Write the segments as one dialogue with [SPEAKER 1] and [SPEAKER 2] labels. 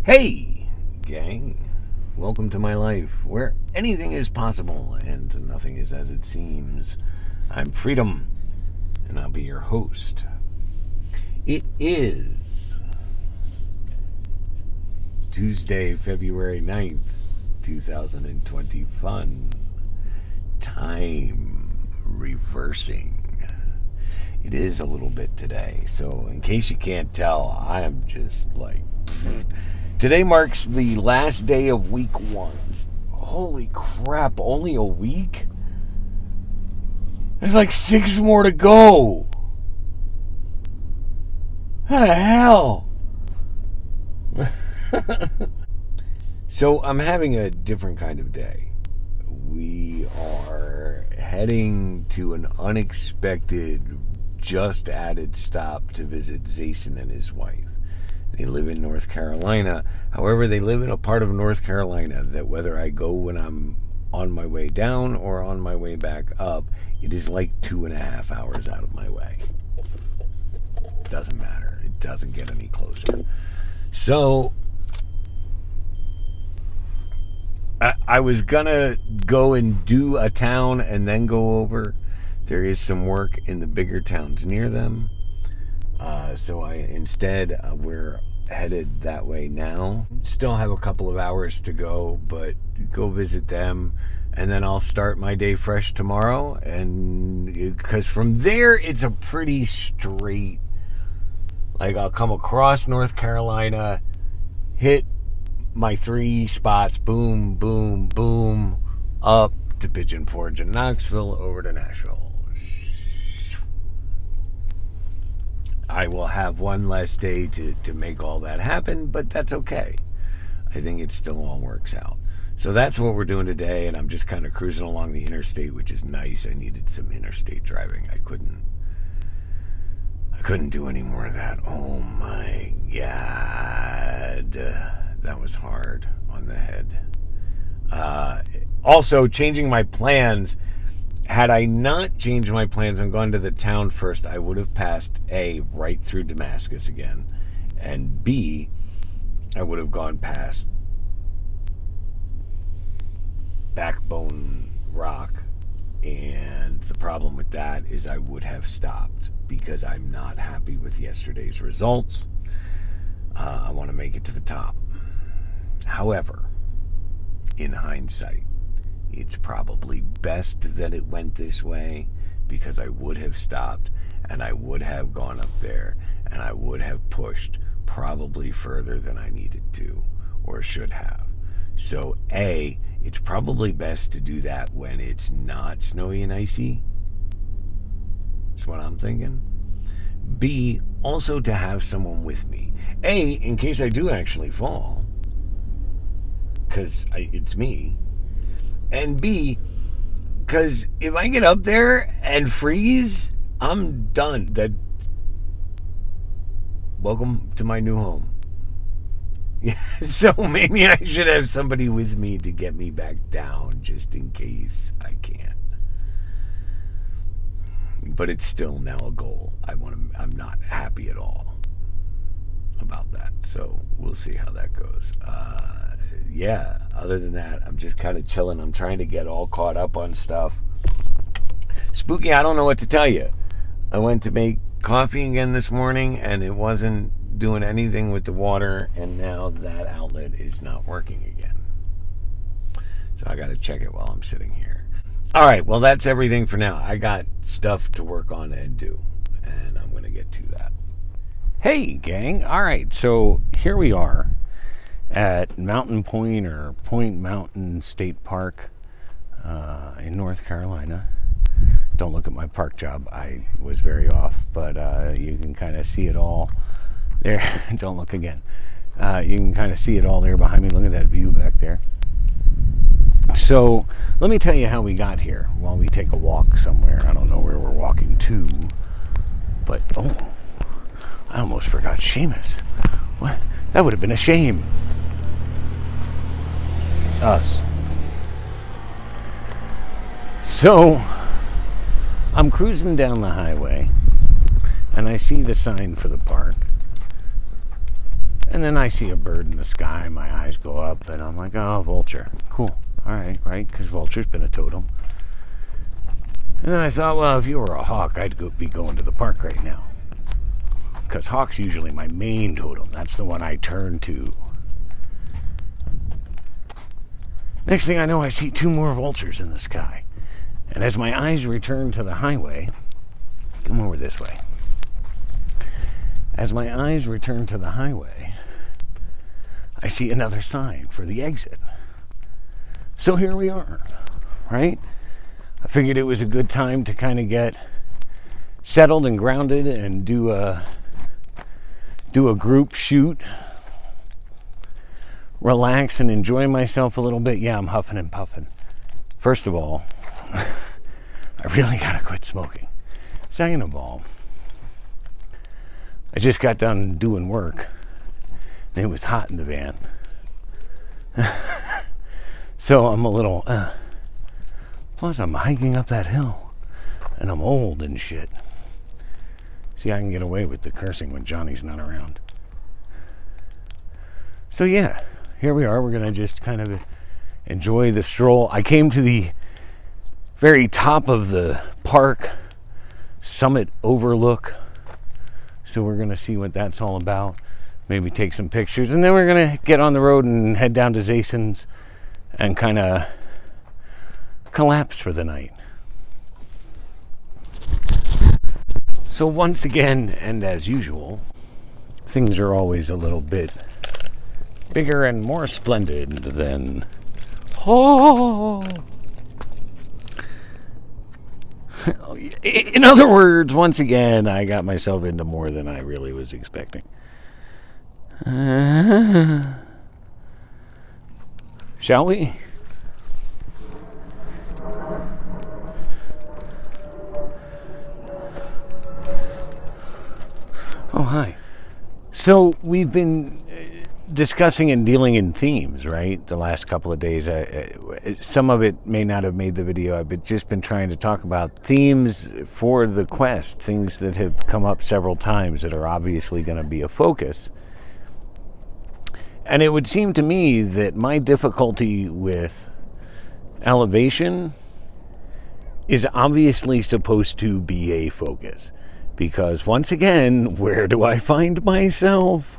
[SPEAKER 1] Hey, gang. Welcome to my life, where anything is possible and nothing is as it seems. I'm Freedom, and I'll be your host. It is Tuesday, February 9th, 2020. Fun. Time reversing. It is a little bit today, so in case you can't tell, I am just like... Today marks the last day of week 1. Holy crap, only a week? There's like 6 more to go. What the hell? So I'm having a different kind of day. We are heading to an unexpected, just added stop to visit Zason and his wife. They live in North Carolina. However, they live in a part of North Carolina that whether I go when I'm on my way down or on my way back up, it is like 2.5 hours out of my way. Doesn't matter. It doesn't get any closer. So, I was gonna go and do a town and then go over. There is some work in the bigger towns near them. So we're headed that way now. Still have a couple of hours to go, but go visit them, and then I'll start my day fresh tomorrow. And because from there, it's a pretty straight, like I'll come across North Carolina, hit my 3 spots, boom, boom, boom, up to Pigeon Forge and Knoxville, over to Nashville. I will have one less day to make all that happen, but that's okay. I think it still all works out. So that's what we're doing today, and I'm just kind of cruising along the interstate, which is nice. I needed some interstate driving. I couldn't do any more of that. Oh my God. That was hard on the head. Also, changing my plans. Had I not changed my plans and gone to the town first, I would have passed A, right through Damascus again, and B, I would have gone past Backbone Rock, and the problem with that is I would have stopped because I'm not happy with yesterday's results. I want to make it to the top. However, in hindsight, it's probably best that it went this way, because I would have stopped and I would have gone up there and I would have pushed probably further than I needed to or should have. So A, it's probably best to do that when it's not snowy and icy. That's what I'm thinking. B, also to have someone with me. A, in case I do actually fall, because it's me. And B, because if I get up there and freeze, I'm done. Welcome to my new home. Yeah, so maybe I should have somebody with me to get me back down, just in case I can't. But it's still now a goal. I'm not happy at all about that. So we'll see how that goes. Yeah, other than that, I'm just kind of chilling. I'm trying to get all caught up on stuff. Spooky, I don't know what to tell you. I went to make coffee again this morning, and it wasn't doing anything with the water, and now that outlet is not working again. So I got to check it while I'm sitting here. All right, well, that's everything for now. I got stuff to work on and do, and I'm going to get to that. Hey, gang. All right, so here we are at Mountain Point, or Point Mountain State Park in North Carolina. Don't look at my park job. I was very off, but you can kind of see it all there. Don't look again. You can kind of see it all there behind me. Look at that view back there. So let me tell you how we got here while we take a walk somewhere. I don't know where we're walking to, but I almost forgot Seamus. What? That would have been a shame. Us. So I'm cruising down the highway and I see the sign for the park, And then I see a bird in the sky, my eyes go up, and I'm like, oh, vulture. Cool. All right, right? Because vulture's been a totem. And then I thought, well, if you were a hawk, I'd be going to the park right now. Because hawk's usually my main totem. That's the one I turn to. Next thing I know, I see 2 more vultures in the sky. And as my eyes return to the highway, come over this way. As my eyes return to the highway, I see another sign for the exit. So here we are, right? I figured it was a good time to kind of get settled and grounded and do a group shoot, relax and enjoy myself a little bit. Yeah, I'm huffing and puffing. First of all, I really gotta quit smoking. Second of all, I just got done doing work and it was hot in the van. So I'm a little, plus I'm hiking up that hill and I'm old and shit. See, I can get away with the cursing when Johnny's not around. So yeah, here we are. We're gonna just kind of enjoy the stroll. I came to the very top of the park summit overlook. So we're gonna see what that's all about. Maybe take some pictures, and then we're gonna get on the road and head down to Zason's and kind of collapse for the night. So once again, and as usual, things are always a little bit bigger and more splendid than in other words, once again, I got myself into more than I really was expecting. Shall we? Oh, hi. So we've been discussing and dealing in themes, right? The last couple of days. Some of it may not have made the video. I've just been trying to talk about themes for the quest, things that have come up several times that are obviously going to be a focus. And it would seem to me that my difficulty with elevation is obviously supposed to be a focus. Because once again, where do I find myself?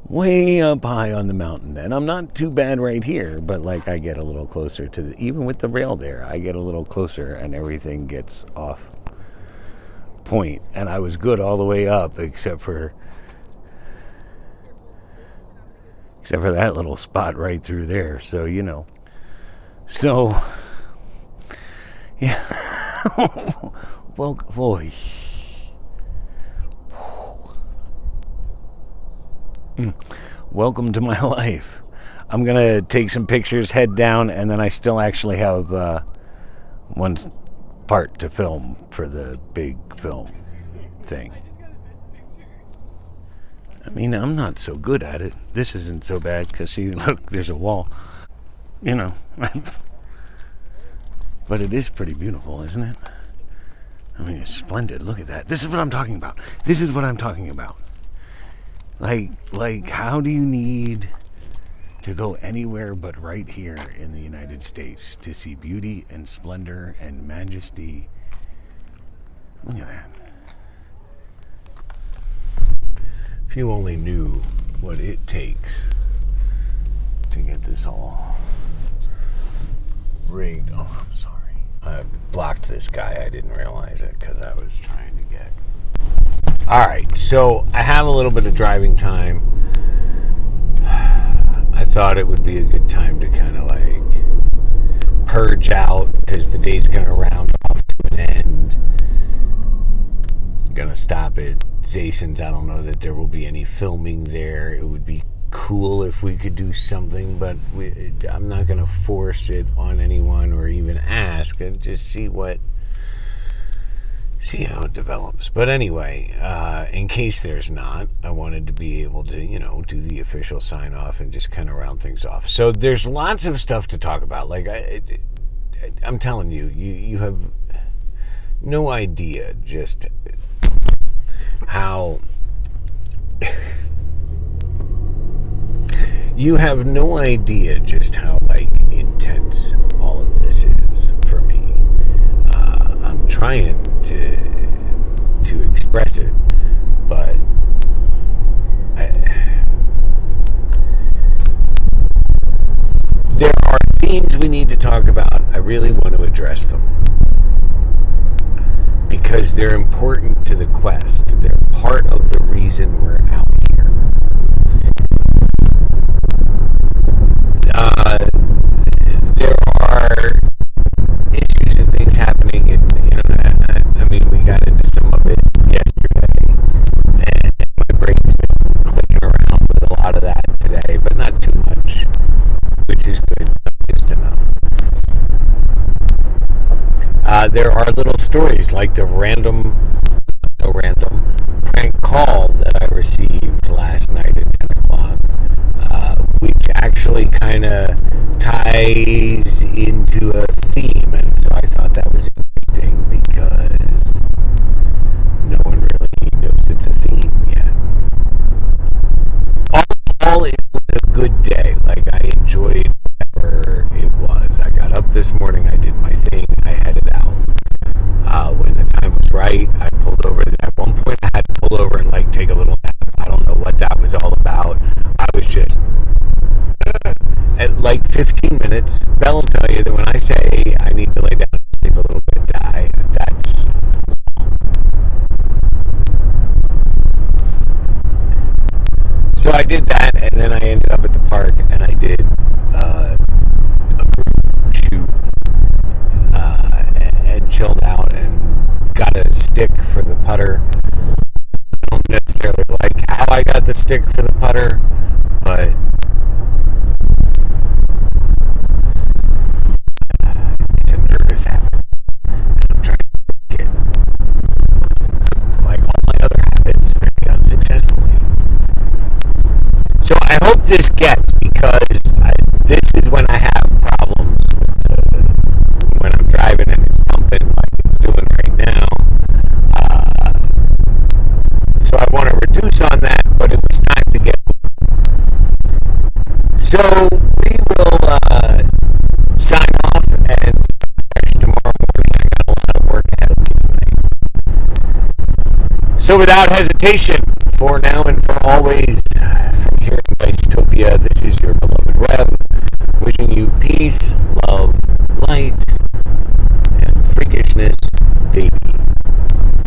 [SPEAKER 1] Way up high on the mountain. And I'm not too bad right here, but like I get a little closer to even with the rail there, I get a little closer and everything gets off point. And I was good all the way up except for that little spot right through there. So, you know. So, yeah. Well, boy. Welcome to my life. I'm going to take some pictures, head down, and then I still actually have one part to film for the big film thing. I mean, I'm not so good at it. This isn't so bad because, see, look, there's a wall. You know. But it is pretty beautiful, isn't it? I mean, it's splendid. Look at that. This is what I'm talking about. This is what I'm talking about. Like, how do you need to go anywhere but right here in the United States to see beauty and splendor and majesty? Look at that. If you only knew what it takes to get this all rigged. Oh, I'm sorry. I blocked this guy. I didn't realize it because I was trying to get... Alright, so I have a little bit of driving time. I thought it would be a good time to kind of like purge out because the day's going to round off to an end. I'm going to stop at Zason's. I don't know that there will be any filming there. It would be cool if we could do something, but I'm not going to force it on anyone or even ask, and just see how it develops. But anyway, in case there's not, I wanted to be able to, you know, do the official sign off and just kind of round things off. So there's lots of stuff to talk about. Like I'm telling you, you have no idea just how You have no idea just how like intense all of this is for me. I'm trying to express it, but there are themes we need to talk about. I really want to address them because they're important to the quest. They're part of the reason we're out here. There are issues and things happening, and I mean, we got into some of it yesterday, and my brain's been clicking around with a lot of that today, but not too much, which is good, just enough. There are little stories like the so random prank call that I received last night at 10 o'clock, which actually kind of ties into a theme, and so I thought that was interesting because no one really knows it's a theme yet. All it was a good day. Like, I enjoyed whatever it was. I got up this morning, I did my thing, I headed out. When the time was right, I pulled over. At one point, I had to pull over and like take a little nap. I don't know what that was all about. I was just at like 15 minutes. Bell will tell you that when I say I need to lay down and sleep a little bit, that's so I did that, and then I ended up at the park and I did a group shoot and chilled out and got a stick for the putter. I don't necessarily like how I got the stick for the putter, but it's a nervous habit. I'm trying to get, like all my other habits, very unsuccessfully. So I hope this gets, because this is when I have problems with when I'm driving and it's pumping like it's doing right now. So I want to reduce on that, but it was time to get. So we will sign off and start tomorrow morning. I got a lot of work ahead of me tonight. So without hesitation, for now and for always, from here in Dystopia, this is your beloved Web, wishing you peace, love, light,